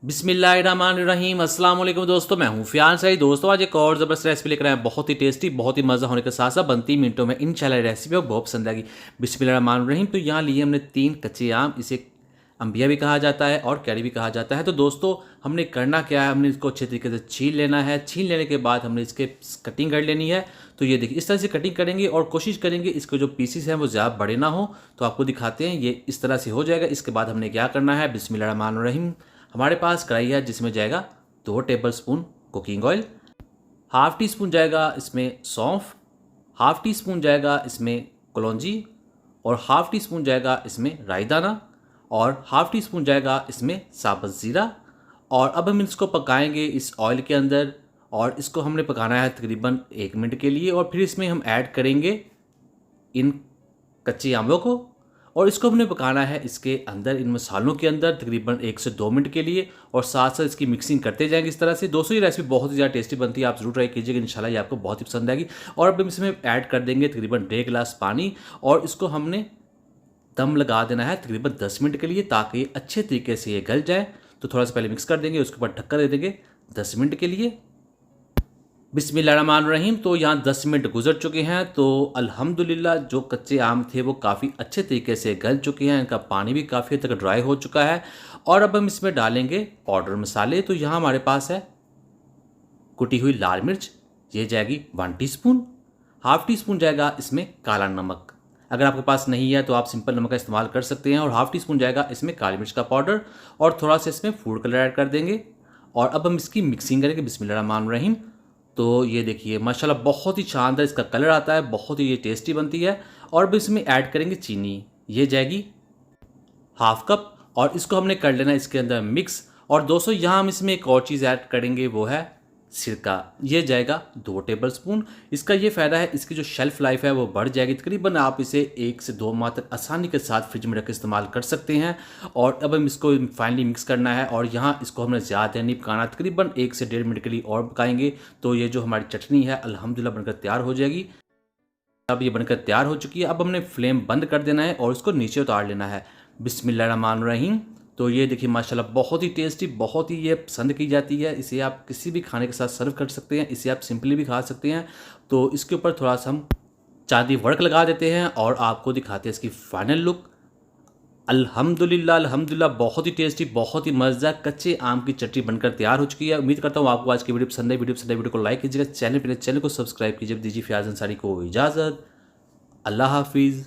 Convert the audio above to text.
बिस्मिल्लाहिर्रहमानिर्रहीम अस्सलाम वालेकुम दोस्तों, मैं हूं फियाज। दोस्तों आज एक और ज़बरदस्त रेसिपी लेकर आए हैं, बहुत ही टेस्टी, बहुत ही मज़ा होने के साथ साथ बनती मिनटों में इंशाल्लाह रेसिपी आपको बहुत पसंद आएगी। बिस्मिल्लाहिर्रहमानिर्रहीम। तो यहाँ लिए हमने 3 कच्चे आम, इसे अंबिया भी कहा जाता है और कैरी भी कहा जाता है। तो दोस्तों हमने करना क्या है, हमने इसको अच्छे तरीके से छील लेना है। छील लेने के बाद हमने इसके कटिंग कर लेनी है। तो ये देखिए इस तरह से कटिंग करेंगे और कोशिश करेंगे इसके जो पीसीस हैं वो ज़्यादा बड़े ना हो। तो आपको दिखाते हैं, ये इस तरह से हो जाएगा। इसके बाद हमने क्या करना है, बिस्मिल्लाहिर्रहमानिर्रहीम। हमारे पास कढ़ाई है जिसमें जाएगा 2 tablespoon cooking oil, half tea spoon जाएगा इसमें सौंफ, हाफ़ टी स्पून जाएगा इसमें कलौंजी और हाफ़ टी स्पून जाएगा इसमें राई दाना और हाफ़ टी स्पून जाएगा इसमें साबुत ज़ीरा। और अब हम इसको पकाएंगे इस ऑयल के अंदर और इसको हमने पकाना है तकरीबन 1 मिनट के लिए। और फिर इसमें हम ऐड करेंगे इन कच्चे आमलों को और इसको हमने पकाना है इसके अंदर, इन मसालों के अंदर तकरीबन 1 से 2 मिनट के लिए। और साथ साथ इसकी मिक्सिंग करते जाएंगे इस तरह से। दोस्तों ये रेसिपी बहुत ही ज़्यादा टेस्टी बनती है, आप ज़रूर ट्राई कीजिएगा, इंशाल्लाह ये आपको बहुत ही पसंद आएगी। और अब हम इसमें ऐड कर देंगे तकरीबन 1.5 गिलास पानी और इसको हमने दम लगा देना है तकरीबन 10 मिनट के लिए, ताकि ये अच्छे तरीके से ये गल जाए। तो थोड़ा सा पहले मिक्स कर देंगे, उसके बाद ढक्कन दे देंगे 10 मिनट के लिए। बिस्मिल्लाहिर्रहमानिर्रहीम। तो यहाँ 10 मिनट गुजर चुके हैं। तो अल्हम्दुलिल्लाह जो कच्चे आम थे वो काफ़ी अच्छे तरीके से गल चुके हैं, इनका पानी भी काफ़ी हद तक ड्राई हो चुका है। और अब हम इसमें डालेंगे पाउडर मसाले। तो यहाँ हमारे पास है कुटी हुई लाल मिर्च, ये जाएगी 1 टीस्पून, हाफ़ टी स्पून जाएगा इसमें काला नमक, अगर आपके पास नहीं है तो आप सिंपल नमक का इस्तेमाल कर सकते हैं। और हाफ़ टी स्पून जाएगा इसमें काली मिर्च का पाउडर और थोड़ा सा इसमें फूड कलर ऐड कर देंगे। और अब हम इसकी मिक्सिंग करेंगे बिस्मिल्लाहिर्रहमानिर्रहीम। तो ये देखिए माशाल्लाह बहुत ही शानदार इसका कलर आता है, बहुत ही ये टेस्टी बनती है। और अब इसमें ऐड करेंगे चीनी, ये जाएगी हाफ कप और इसको हमने कर लेना इसके अंदर मिक्स। और दोस्तों यहाँ हम इसमें एक और चीज़ ऐड करेंगे, वो है सिरका, ये जाएगा 2 टेबलस्पून। इसका ये फ़ायदा है, इसकी जो शेल्फ़ लाइफ है वो बढ़ जाएगी, तकरीबन आप इसे 1 से 2 माह तक आसानी के साथ फ्रिज में रख के इस्तेमाल कर सकते हैं। और अब हम इसको फाइनली मिक्स करना है और यहाँ इसको हमने ज़्यादा नहीं पकाना, तकरीबन 1 से 1.5 मिनट के लिए और पकाएंगे। तो ये जो हमारी चटनी है अल्हम्दुलिल्लाह बनकर तैयार हो जाएगी। अब ये बनकर तैयार हो चुकी है। अब हमने फ्लेम बंद कर देना है और इसको नीचे उतार लेना है बिस्मिल्लाहिर्रहमानिर्रहीम। तो ये देखिए माशाल्लाह बहुत ही टेस्टी, बहुत ही ये पसंद की जाती है। इसे आप किसी भी खाने के साथ सर्व कर सकते हैं, इसे आप सिंपली भी खा सकते हैं। तो इसके ऊपर थोड़ा सा हम चांदी वर्क लगा देते हैं और आपको दिखाते हैं इसकी फाइनल लुक। अल्हम्दुलिल्लाह अल्हम्दुलिल्लाह बहुत ही टेस्टी, बहुत ही मज़ेदार कच्चे आम की चटनी बनकर तैयार हो चुकी है। उम्मीद करता हूँ आपको आज की वीडियो पसंद है। वीडियो को लाइक कीजिएगा, चैनल को सब्सक्राइब कीजिए। दीजिए फियाज अंसारी को इजाज़त। अल्लाह हाफिज़।